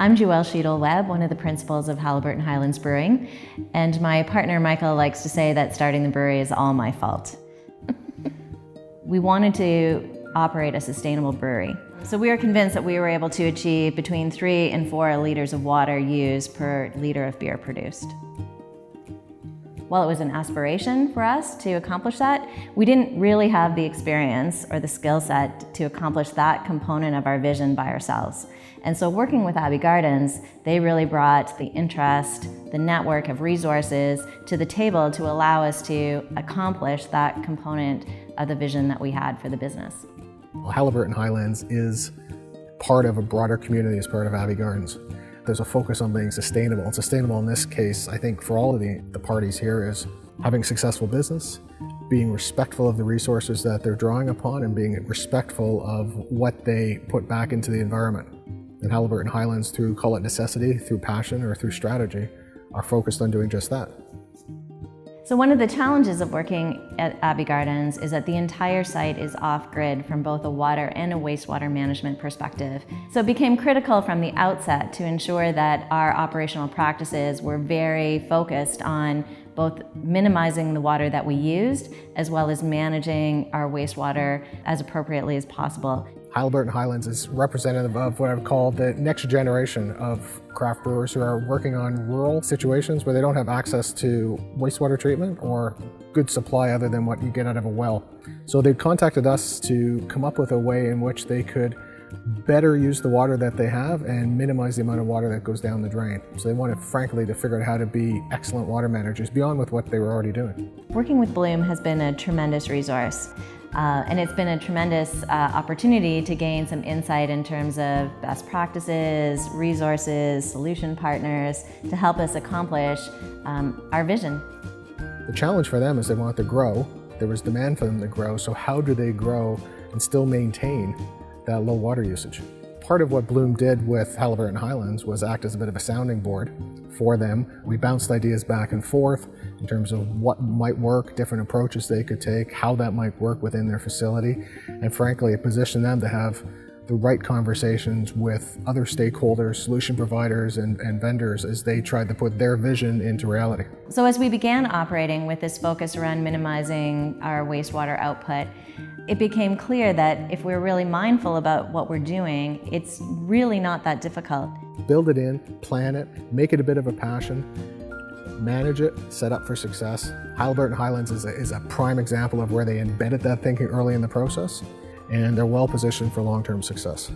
I'm Joelle Sheedle-Webb, one of the principals of Haliburton Highlands Brewing, and my partner Michael likes to say that starting the brewery is all my fault. We wanted to operate a sustainable brewery. So we were convinced that we were able to achieve between 3 and 4 liters of water used per liter of beer produced. While it was an aspiration for us to accomplish that, we didn't really have the experience or the skill set to accomplish that component of our vision by ourselves. And so working with Abbey Gardens, they really brought the interest, the network of resources to the table to allow us to accomplish that component of the vision that we had for the business. Well, Haliburton Highlands is part of a broader community as part of Abbey Gardens. There's a focus on being sustainable. And sustainable in this case, I think for all of the parties here, is having successful business, being respectful of the resources that they're drawing upon, and being respectful of what they put back into the environment. And Haliburton Highlands, through, call it necessity, through passion, or through strategy, are focused on doing just that. So one of the challenges of working at Abbey Gardens is that the entire site is off-grid from both a water and a wastewater management perspective. So it became critical from the outset to ensure that our operational practices were very focused on both minimizing the water that we used as well as managing our wastewater as appropriately as possible. Haliburton Highlands is representative of what I would call the next generation of craft brewers who are working on rural situations where they don't have access to wastewater treatment or good supply other than what you get out of a well. So they contacted us to come up with a way in which they could better use the water that they have and minimize the amount of water that goes down the drain. So they wanted, frankly, to figure out how to be excellent water managers beyond with what they were already doing. Working with BLOOM has been a tremendous resource. And it's been a tremendous opportunity to gain some insight in terms of best practices, resources, solution partners to help us accomplish our vision. The challenge for them is they want to grow. There was demand for them to grow, so how do they grow and still maintain that low water usage? Part of what BLOOM did with Haliburton Highlands was act as a bit of a sounding board for them. We bounced ideas back and forth in terms of what might work, different approaches they could take, how that might work within their facility, and frankly, it positioned them to have the right conversations with other stakeholders, solution providers, and vendors as they tried to put their vision into reality. So as we began operating with this focus around minimizing our wastewater output, it became clear that if we're really mindful about what we're doing, it's really not that difficult. Build it in, plan it, make it a bit of a passion, manage it, set up for success. Haliburton Highlands is a prime example of where they embedded that thinking early in the process, and they're well positioned for long-term success.